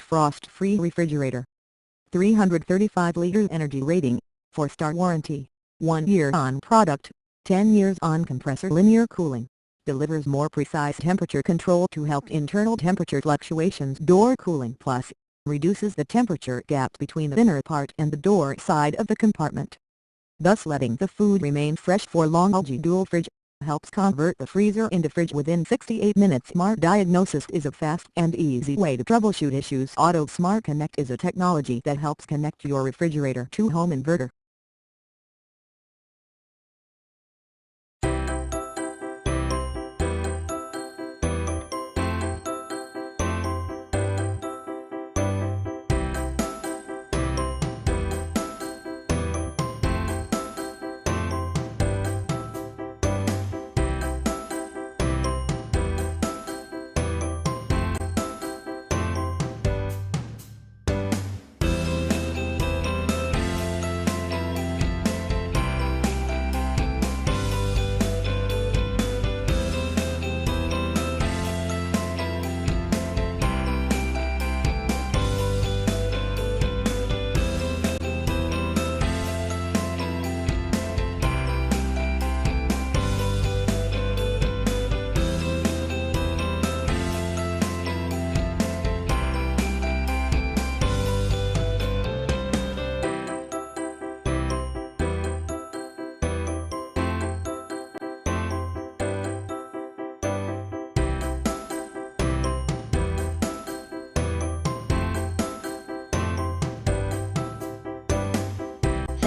frost-free refrigerator. 335 liters energy rating, 4-star warranty, 1 year on product, 10 years on compressor linear cooling. Delivers more precise temperature control to help internal temperature fluctuations. Door cooling plus, reduces the temperature gap between the inner part and the door side of the compartment, thus letting the food remain fresh for long. Dual fridge, helps convert the freezer into fridge within 68 minutes. Mart Diagnosis is a fast and easy way to troubleshoot issues. Auto Smart Connect is a technology that helps connect your refrigerator to home inverter.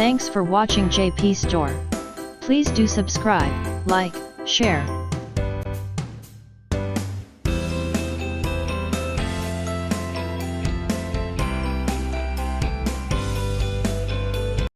Thanks for watching JP Store. Please do subscribe, like, share,